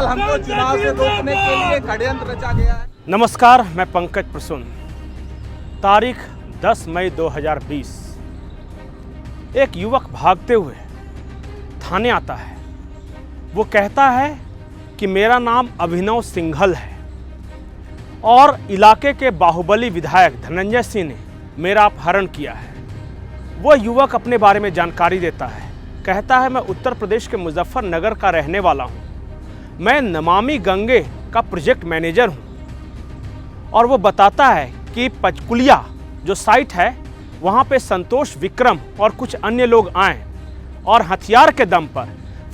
फिलहाल हमको चुनाव से रोकने के लिए षड्यंत्र रचा गया है। नमस्कार, मैं पंकज प्रसून। तारीख 10 मई 2020। एक युवक भागते हुए थाने आता है। वो कहता है कि मेरा नाम अभिनव सिंघल है और इलाके के बाहुबली विधायक धनंजय सिंह ने मेरा अपहरण किया है। वो युवक अपने बारे में जानकारी देता है। कहता है मैं उत्तर प्रदेश के मुजफ्फरनगर का रहने वाला हूँ। मैं नमामि गंगे का प्रोजेक्ट मैनेजर हूँ। और वो बताता है कि पंचकुलिया जो साइट है वहाँ पे संतोष विक्रम और कुछ अन्य लोग आए और हथियार के दम पर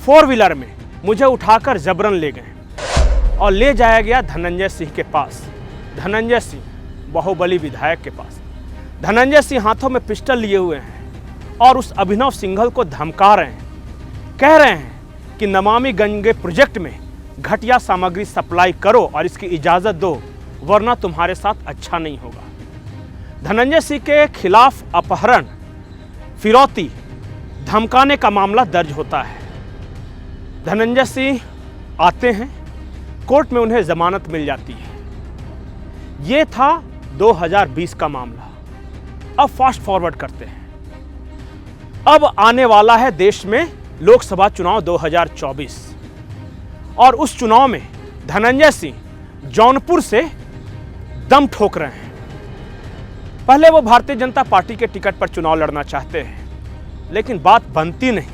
4 व्हीलर में मुझे उठाकर जबरन ले गए और ले जाया गया धनंजय सिंह के पास। धनंजय सिंह बाहुबली विधायक के पास। धनंजय सिंह हाथों में पिस्टल लिए हुए हैं और उस अभिनव सिंघल को धमका रहे हैं। कह रहे हैं कि नमामि गंगे प्रोजेक्ट में घटिया सामग्री सप्लाई करो और इसकी इजाज़त दो, वरना तुम्हारे साथ अच्छा नहीं होगा। धनंजय सिंह के खिलाफ अपहरण, फिरौती, धमकाने का मामला दर्ज होता है। धनंजय सिंह आते हैं, कोर्ट में उन्हें जमानत मिल जाती है। ये था 2020 का मामला। अब फास्ट फॉरवर्ड करते हैं। अब आने वाला है देश में लोकसभा चुनाव 2024 और उस चुनाव में धनंजय सिंह जौनपुर से दम ठोक रहे हैं। पहले वो भारतीय जनता पार्टी के टिकट पर चुनाव लड़ना चाहते हैं, लेकिन बात बनती नहीं।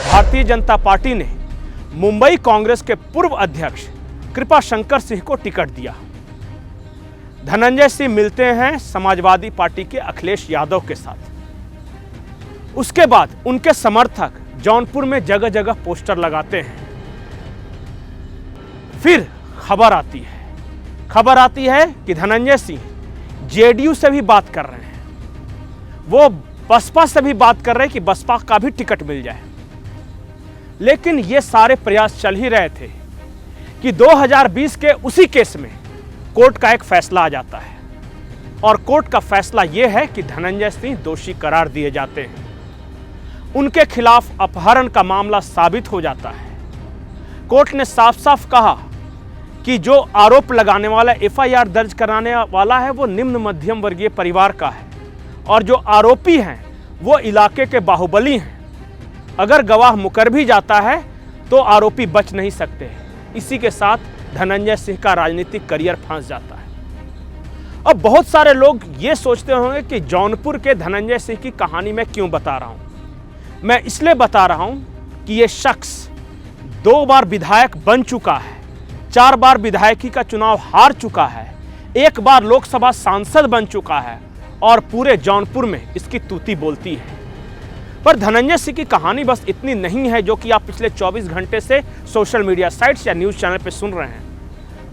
भारतीय जनता पार्टी ने मुंबई कांग्रेस के पूर्व अध्यक्ष कृपाशंकर सिंह को टिकट दिया। धनंजय सिंह मिलते हैं समाजवादी पार्टी के अखिलेश यादव के साथ। उसके बाद उनके समर्थक जौनपुर में जगह जगह पोस्टर लगाते हैं। फिर खबर आती है कि धनंजय सिंह जेडीयू से भी बात कर रहे हैं। वो बसपा से भी बात कर रहे हैं कि बसपा का भी टिकट मिल जाए। लेकिन ये सारे प्रयास चल ही रहे थे कि 2020 के उसी केस में कोर्ट का एक फैसला आ जाता है और कोर्ट का फैसला यह है कि धनंजय सिंह दोषी करार दिए जाते हैं। उनके खिलाफ अपहरण का मामला साबित हो जाता है। कोर्ट ने साफ साफ कहा कि जो आरोप लगाने वाला, एफआईआर दर्ज कराने वाला है, वो निम्न मध्यम वर्गीय परिवार का है और जो आरोपी हैं वो इलाके के बाहुबली हैं। अगर गवाह मुकर भी जाता है तो आरोपी बच नहीं सकते। इसी के साथ धनंजय सिंह का राजनीतिक करियर फंस जाता है। अब बहुत सारे लोग ये सोचते होंगे कि जौनपुर के धनंजय सिंह की कहानी मैं क्यों बता रहा हूं। मैं इसलिए बता रहा हूं कि ये शख्स 2 बार विधायक बन चुका है, 4 बार विधायकी का चुनाव हार चुका है, 1 बार लोकसभा सांसद बन चुका है और पूरे जौनपुर में इसकी तूती बोलती है। पर धनंजय सिंह की कहानी बस इतनी नहीं है जो कि आप पिछले 24 घंटे से सोशल मीडिया साइट्स या न्यूज़ चैनल पर सुन रहे हैं।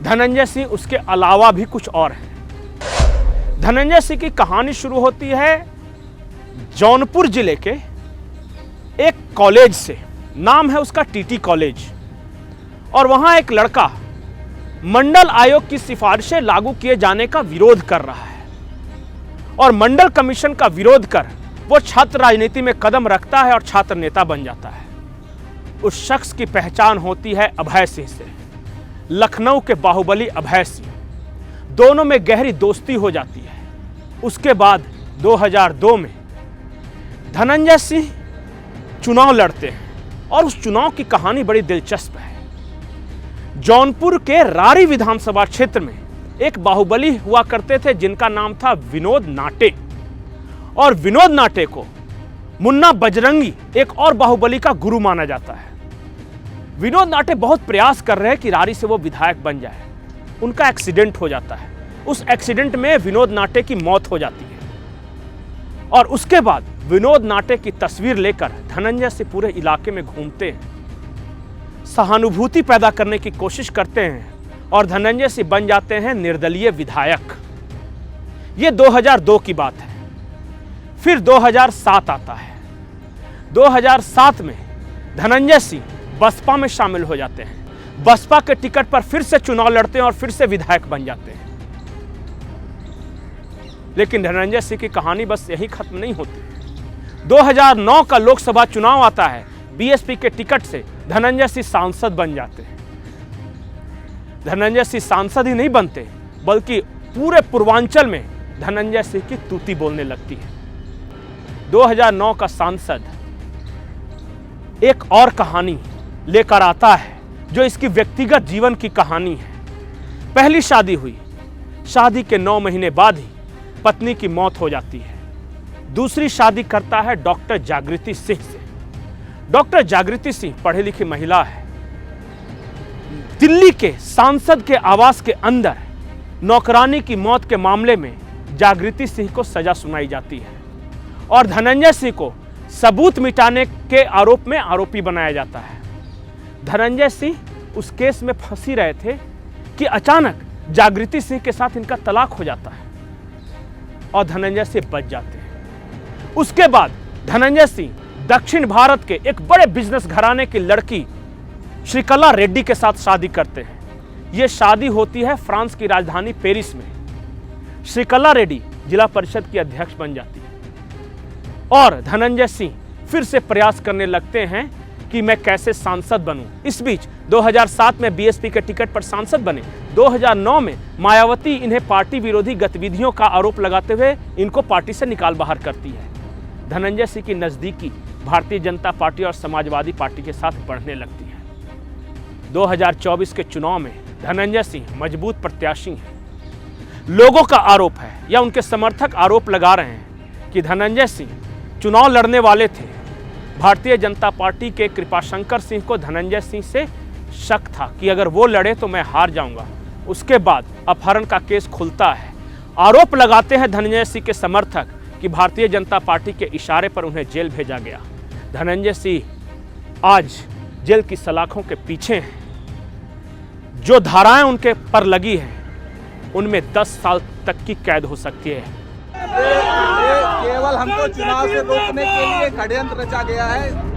धनंजय सिंह उसके अलावा भी कुछ और है। धनंजय सिंह की कहानी शुरू होती है जौनपुर जिले के एक कॉलेज से। नाम है उसका टीटी कॉलेज। और वहां एक लड़का मंडल आयोग की सिफारिशें लागू किए जाने का विरोध कर रहा है और मंडल कमीशन का विरोध कर वो छात्र राजनीति में कदम रखता है और छात्र नेता बन जाता है। उस शख्स की पहचान होती है अभय सिंह से, लखनऊ के बाहुबली अभय सिंह। दोनों में गहरी दोस्ती हो जाती है। उसके बाद 2002 में धनंजय सिंह चुनाव लड़ते हैं और उस चुनाव की कहानी बड़ी दिलचस्प है। जौनपुर के रारी विधानसभा क्षेत्र में एक बाहुबली हुआ करते थे जिनका नाम था विनोद नाटे। और विनोद नाटे को मुन्ना बजरंगी, एक और बाहुबली का गुरु माना जाता है। विनोद नाटे बहुत प्रयास कर रहे हैं कि रारी से वो विधायक बन जाए। उनका एक्सीडेंट हो जाता है। उस एक्सीडेंट में विनोद नाटे की मौत हो जाती है और उसके बाद विनोद नाटे की तस्वीर लेकर धनंजय से पूरे इलाके में घूमते हैं, सहानुभूति पैदा करने की कोशिश करते हैं और धनंजय से बन जाते हैं निर्दलीय विधायक। ये 2002 की बात है। फिर 2007 आता है। 2007 में धनंजय सिंह बसपा में शामिल हो जाते हैं। बसपा के टिकट पर फिर से चुनाव लड़ते हैं और फिर से विधायक बन जाते हैं। लेकिन धनंजय सिंह की कहानी बस यही खत्म नहीं होती। 2009 का लोकसभा चुनाव आता है। बीएसपी के टिकट से धनंजय सिंह सांसद बन जाते हैं। धनंजय सिंह सांसद ही नहीं बनते, बल्कि पूरे पूर्वांचल में धनंजय सिंह की तूती बोलने लगती है। 2009 का सांसद एक और कहानी लेकर आता है जो इसकी व्यक्तिगत जीवन की कहानी है। पहली शादी हुई, शादी के 9 महीने बाद ही पत्नी की मौत हो जाती है। दूसरी शादी करता है डॉक्टर जागृति सिंह से। डॉक्टर जागृति सिंह पढ़ी लिखी महिला है। दिल्ली के सांसद के आवास के अंदर नौकरानी की मौत के मामले में जागृति सिंह को सजा सुनाई जाती है और धनंजय सिंह को सबूत मिटाने के आरोप में आरोपी बनाया जाता है। धनंजय सिंह उस केस में फंसी रहे थे कि अचानक जागृति सिंह के साथ इनका तलाक हो जाता है और धनंजय सिंह बच जाते हैं। उसके बाद धनंजय सिंह दक्षिण भारत के एक बड़े बिजनेस घराने की लड़की श्रीकला रेड्डी के साथ शादी करते हैं। यह शादी होती है फ्रांस की राजधानी पेरिस में। श्रीकला रेड्डी जिला परिषद की अध्यक्ष बन जाती है और धनंजय सिंह फिर से प्रयास करने लगते हैं कि मैं कैसे सांसद बनूं। इस बीच 2007 में बीएसपी के टिकट पर सांसद बने। 2009 में मायावती इन्हें पार्टी विरोधी गतिविधियों का आरोप लगाते हुए इनको पार्टी से निकाल बाहर करती है। धनंजय सिंह की नजदीकी भारतीय जनता पार्टी और समाजवादी पार्टी के साथ बढ़ने लगती है। 2024 के चुनाव में धनंजय सिंह मजबूत प्रत्याशी हैं। लोगों का आरोप है या उनके समर्थक आरोप लगा रहे हैं कि धनंजय सिंह चुनाव लड़ने वाले थे। भारतीय जनता पार्टी के कृपाशंकर सिंह को धनंजय सिंह से शक था कि अगर वो लड़े तो मैं हार जाऊंगा। उसके बाद अपहरण का केस खुलता है। आरोप लगाते हैं धनंजय सिंह के समर्थक कि भारतीय जनता पार्टी के इशारे पर उन्हें जेल भेजा गया। धनंजय सिंह आज जेल की सलाखों के पीछे हैं। जो धाराएं उनके पर लगी हैं उनमें 10 साल तक की कैद हो सकती है। ये केवल हमको चुनाव से रोकने के लिए षड्यंत्र रचा गया है।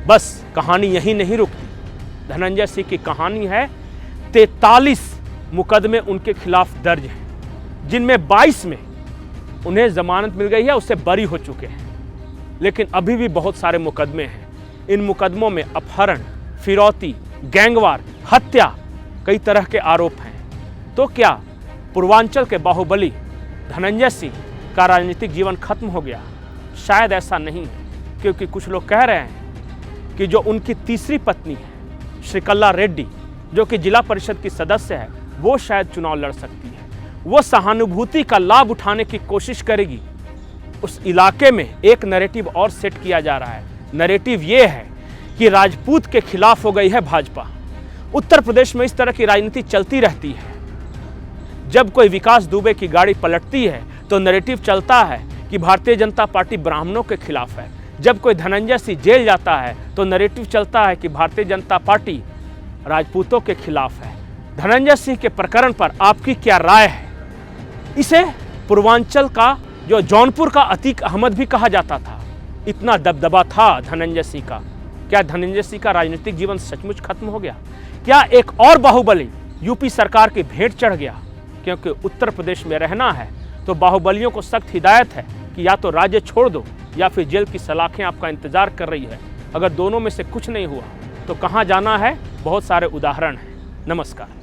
बस कहानी यहीं नहीं रुकती। धनंजय सिंह की कहानी है 43 मुकदमे उनके खिलाफ दर्ज हैं, जिनमें 22 में उन्हें जमानत मिल गई है, उससे बरी हो चुके हैं। लेकिन अभी भी बहुत सारे मुकदमे हैं। इन मुकदमों में अपहरण, फिरौती, गैंगवार, हत्या, कई तरह के आरोप हैं। तो क्या पूर्वांचल के बाहुबली धनंजय सिंह का राजनीतिक जीवन खत्म हो गया? शायद ऐसा नहीं है, क्योंकि कुछ लोग कह रहे हैं कि जो उनकी तीसरी पत्नी है श्रीकला रेड्डी, जो कि जिला परिषद की सदस्य है, वो शायद चुनाव लड़ सकती है। वो सहानुभूति का लाभ उठाने की कोशिश करेगी। उस इलाके में एक नैरेटिव और सेट किया जा रहा है। नैरेटिव ये है कि राजपूत के खिलाफ हो गई है भाजपा। उत्तर प्रदेश में इस तरह की राजनीति चलती रहती है। जब कोई विकास दुबे की गाड़ी पलटती है तो नैरेटिव चलता है कि भारतीय जनता पार्टी ब्राह्मणों के खिलाफ है। जब कोई धनंजय सिंह जेल जाता है तो नैरेटिव चलता है कि भारतीय जनता पार्टी राजपूतों के खिलाफ है। धनंजय सिंह के प्रकरण पर आपकी क्या राय है? इसे पूर्वांचल का जो जौनपुर का अतीक अहमद भी कहा जाता था। इतना दबदबा था धनंजय सिंह का। क्या धनंजय सिंह का राजनीतिक जीवन सचमुच खत्म हो गया? क्या एक और बाहुबली यूपी सरकार की भेंट चढ़ गया? क्योंकि उत्तर प्रदेश में रहना है तो बाहुबलियों को सख्त हिदायत है कि या तो राज्य छोड़ दो या फिर जेल की सलाखें आपका इंतजार कर रही है। अगर दोनों में से कुछ नहीं हुआ तो कहाँ जाना है? बहुत सारे उदाहरण हैं। नमस्कार।